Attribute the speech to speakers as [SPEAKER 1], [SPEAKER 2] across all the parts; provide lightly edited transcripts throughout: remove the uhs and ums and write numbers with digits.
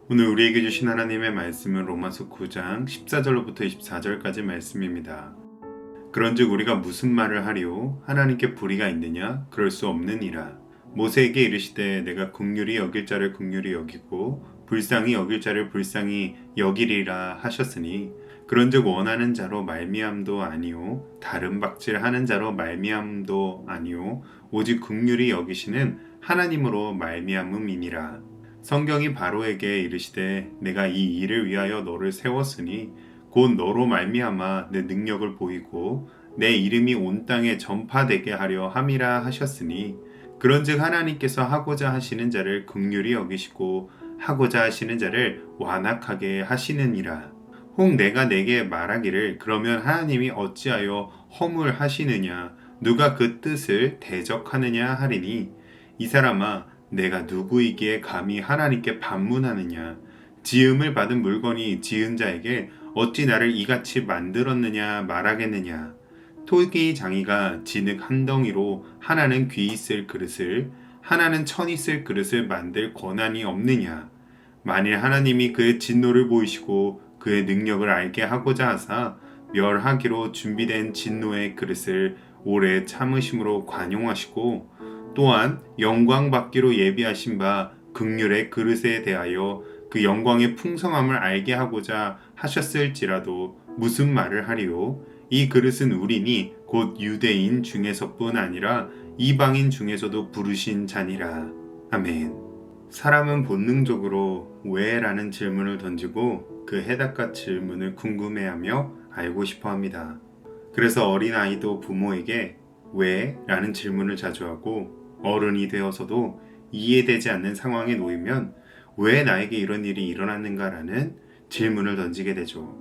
[SPEAKER 1] 오늘 우리에게 주신 하나님의 말씀은 로마서 9장 14절로부터 24절까지 말씀입니다. 그런즉 우리가 무슨 말을 하리요? 하나님께 불의가 있느냐? 그럴 수 없느니라. 모세에게 이르시되 내가 긍휼히 여길 자를 긍휼히 여기고 불쌍히 여길 자를 불쌍히 여기리라 하셨으니 그런즉 원하는 자로 말미암도 아니요 다른 박질하는 자로 말미암도 아니요 오직 긍휼히 여기시는 하나님으로 말미암음이니라. 성경이 바로에게 이르시되 내가 이 일을 위하여 너를 세웠으니 곧 너로 말미암아 내 능력을 보이고 내 이름이 온 땅에 전파되게 하려 함이라 하셨으니 그런즉 하나님께서 하고자 하시는 자를 긍휼히 여기시고 하고자 하시는 자를 완악하게 하시느니라. 혹 내가 내게 말하기를 그러면 하나님이 어찌하여 허물하시느냐 누가 그 뜻을 대적하느냐 하리니 이 사람아 내가 누구이기에 감히 하나님께 반문하느냐 지음을 받은 물건이 지은 자에게 어찌 나를 이같이 만들었느냐 말하겠느냐 토기 장이가 진흙 한 덩이로 하나는 귀 있을 그릇을 하나는 천 있을 그릇을 만들 권한이 없느냐 만일 하나님이 그의 진노를 보이시고 그의 능력을 알게 하고자 하사 멸하기로 준비된 진노의 그릇을 오래 참으심으로 관용하시고 또한 영광 받기로 예비하신 바 긍휼의 그릇에 대하여 그 영광의 풍성함을 알게 하고자 하셨을지라도 무슨 말을 하리요? 이 그릇은 우리니 곧 유대인 중에서뿐 아니라 이방인 중에서도 부르신 자니라. 아멘. 사람은 본능적으로 왜? 라는 질문을 던지고 그 해답과 질문을 궁금해하며 알고 싶어 합니다. 그래서 어린아이도 부모에게 왜? 라는 질문을 자주 하고 어른이 되어서도 이해되지 않는 상황에 놓이면 왜 나에게 이런 일이 일어났는가라는 질문을 던지게 되죠.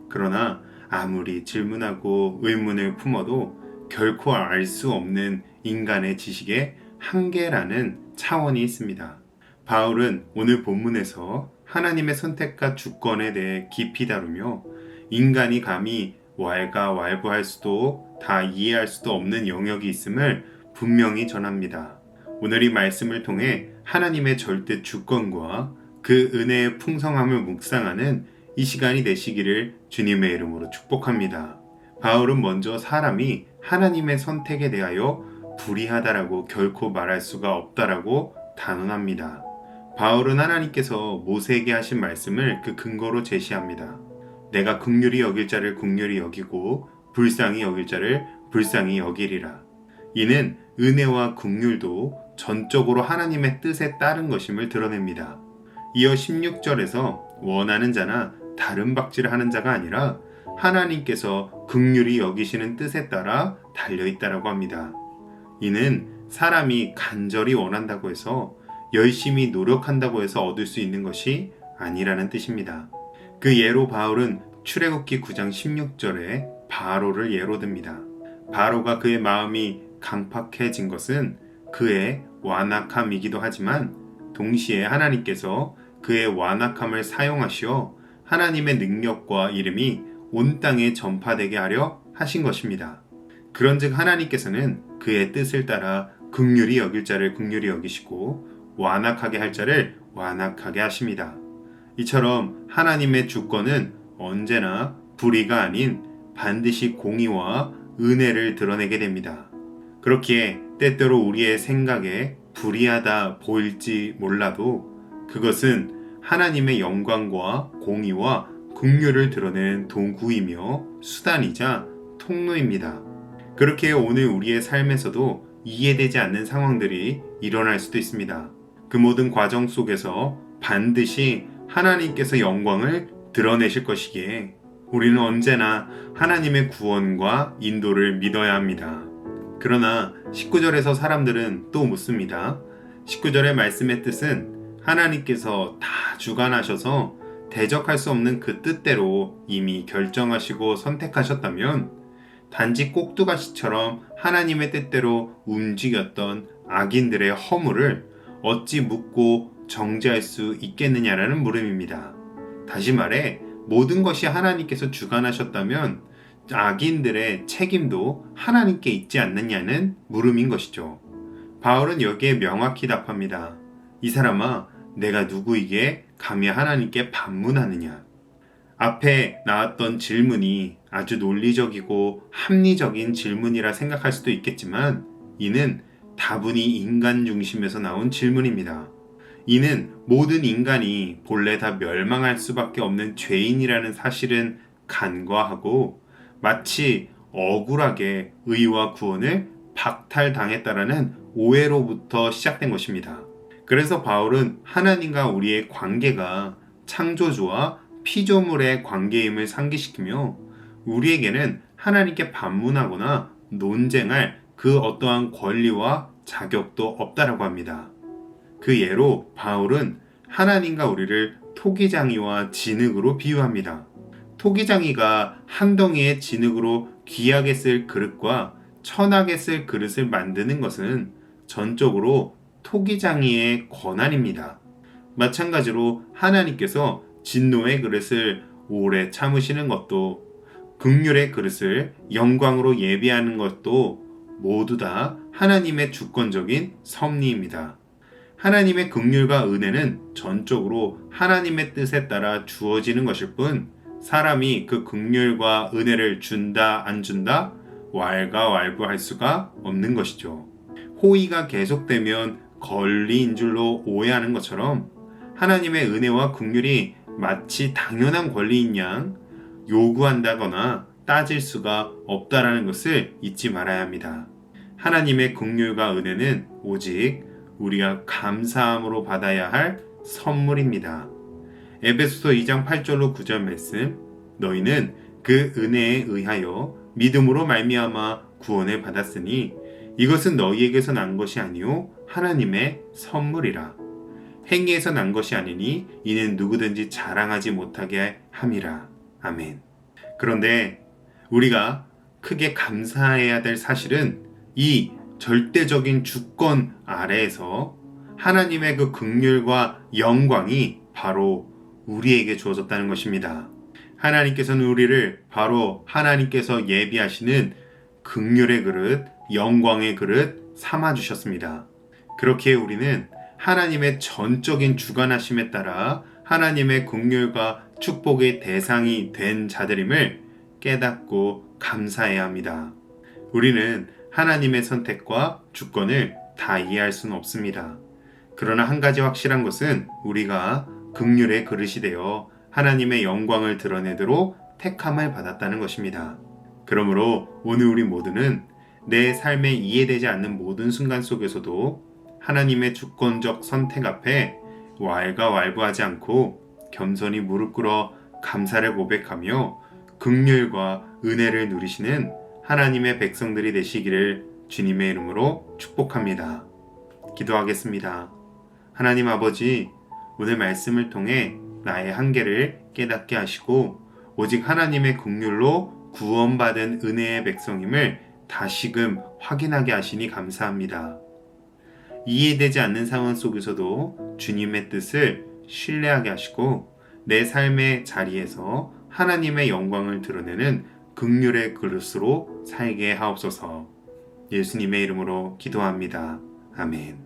[SPEAKER 1] 그러나 아무리 질문하고 의문을 품어도 결코 알 수 없는 인간의 지식의 한계라는 차원이 있습니다. 바울은 오늘 본문에서 하나님의 선택과 주권에 대해 깊이 다루며 인간이 감히 왈가왈부할 수도 다 이해할 수도 없는 영역이 있음을 분명히 전합니다. 오늘 이 말씀을 통해 하나님의 절대 주권과 그 은혜의 풍성함을 묵상하는 이 시간이 되시기를 주님의 이름으로 축복합니다. 바울은 먼저 사람이 하나님의 선택에 대하여 불의하다라고 결코 말할 수가 없다라고 단언합니다. 바울은 하나님께서 모세에게 하신 말씀을 그 근거로 제시합니다. 내가 긍휼히 여길 자를 긍휼히 여기고 불쌍히 여길 자를 불쌍히 여기리라. 이는 은혜와 긍휼도 전적으로 하나님의 뜻에 따른 것임을 드러냅니다. 이어 16절에서 원하는 자나 다른 박질하는 자가 아니라 하나님께서 긍휼히 여기시는 뜻에 따라 달려있다라고 합니다. 이는 사람이 간절히 원한다고 해서 열심히 노력한다고 해서 얻을 수 있는 것이 아니라는 뜻입니다. 그 예로 바울은 출애굽기 9장 16절에 바로를 예로 듭니다. 바로가 그의 마음이 강팍해진 것은 그의 완악함이기도 하지만 동시에 하나님께서 그의 완악함을 사용하시어 하나님의 능력과 이름이 온 땅에 전파되게 하려 하신 것입니다. 그런즉 하나님께서는 그의 뜻을 따라 긍휼히 여길 자를 긍휼히 여기시고 완악하게 할 자를 완악하게 하십니다. 이처럼 하나님의 주권은 언제나 불의가 아닌 반드시 공의와 은혜를 드러내게 됩니다. 그렇기에 때때로 우리의 생각에 불의하다 보일지 몰라도 그것은 하나님의 영광과 공의와 긍휼을 드러낸 도구이며 수단이자 통로입니다. 그렇게 오늘 우리의 삶에서도 이해되지 않는 상황들이 일어날 수도 있습니다. 그 모든 과정 속에서 반드시 하나님께서 영광을 드러내실 것이기에 우리는 언제나 하나님의 구원과 인도를 믿어야 합니다. 그러나 19절에서 사람들은 또 묻습니다. 19절의 말씀의 뜻은 하나님께서 다 주관하셔서 대적할 수 없는 그 뜻대로 이미 결정하시고 선택하셨다면 단지 꼭두가시처럼 하나님의 뜻대로 움직였던 악인들의 허물을 어찌 묻고 정죄할 수 있겠느냐라는 물음입니다. 다시 말해 모든 것이 하나님께서 주관하셨다면 악인들의 책임도 하나님께 있지 않느냐는 물음인 것이죠. 바울은 여기에 명확히 답합니다. 이 사람아, 내가 누구이기에 감히 하나님께 반문하느냐? 앞에 나왔던 질문이 아주 논리적이고 합리적인 질문이라 생각할 수도 있겠지만 이는 다분히 인간 중심에서 나온 질문입니다. 이는 모든 인간이 본래 다 멸망할 수밖에 없는 죄인이라는 사실은 간과하고 마치 억울하게 의와 구원을 박탈당했다라는 오해로부터 시작된 것입니다. 그래서 바울은 하나님과 우리의 관계가 창조주와 피조물의 관계임을 상기시키며 우리에게는 하나님께 반문하거나 논쟁할 그 어떠한 권리와 자격도 없다라고 합니다. 그 예로 바울은 하나님과 우리를 토기장이와 진흙으로 비유합니다. 토기장이가 한 덩이의 진흙으로 귀하게 쓸 그릇과 천하게 쓸 그릇을 만드는 것은 전적으로 토기장이의 권한입니다. 마찬가지로 하나님께서 진노의 그릇을 오래 참으시는 것도 긍휼의 그릇을 영광으로 예비하는 것도 모두 다 하나님의 주권적인 섭리입니다. 하나님의 긍휼과 은혜는 전적으로 하나님의 뜻에 따라 주어지는 것일 뿐 사람이 그 긍휼과 은혜를 준다 안 준다 왈가왈부할 수가 없는 것이죠. 호의가 계속되면 권리인 줄로 오해하는 것처럼 하나님의 은혜와 긍휼이 마치 당연한 권리인 양 요구한다거나 따질 수가 없다라는 것을 잊지 말아야 합니다. 하나님의 긍휼과 은혜는 오직 우리가 감사함으로 받아야 할 선물입니다. 에베소서 2장 8절로 9절 말씀 너희는 그 은혜에 의하여 믿음으로 말미암아 구원을 받았으니 이것은 너희에게서 난 것이 아니요 하나님의 선물이라. 행위에서 난 것이 아니니 이는 누구든지 자랑하지 못하게 함이라. 아멘. 그런데 우리가 크게 감사해야 될 사실은 이 절대적인 주권 아래에서 하나님의 그 긍휼과 영광이 바로 우리에게 주어졌다는 것입니다. 하나님께서는 우리를 바로 하나님께서 예비하시는 긍휼의 그릇, 영광의 그릇 삼아주셨습니다. 그렇게 우리는 하나님의 전적인 주관하심에 따라 하나님의 긍휼과 축복의 대상이 된 자들임을 깨닫고 감사해야 합니다. 우리는 하나님의 선택과 주권을 다 이해할 수는 없습니다. 그러나 한 가지 확실한 것은 우리가 긍휼의 그릇이 되어 하나님의 영광을 드러내도록 택함을 받았다는 것입니다. 그러므로 오늘 우리 모두는 내 삶에 이해되지 않는 모든 순간 속에서도 하나님의 주권적 선택 앞에 왈가왈부하지 않고 겸손히 무릎 꿇어 감사를 고백하며 긍휼과 은혜를 누리시는 하나님의 백성들이 되시기를 주님의 이름으로 축복합니다. 기도하겠습니다. 하나님 아버지, 오늘 말씀을 통해 나의 한계를 깨닫게 하시고 오직 하나님의 긍휼로 구원받은 은혜의 백성임을 다시금 확인하게 하시니 감사합니다. 이해되지 않는 상황 속에서도 주님의 뜻을 신뢰하게 하시고 내 삶의 자리에서 하나님의 영광을 드러내는 긍휼의 그릇으로 살게 하옵소서. 예수님의 이름으로 기도합니다. 아멘.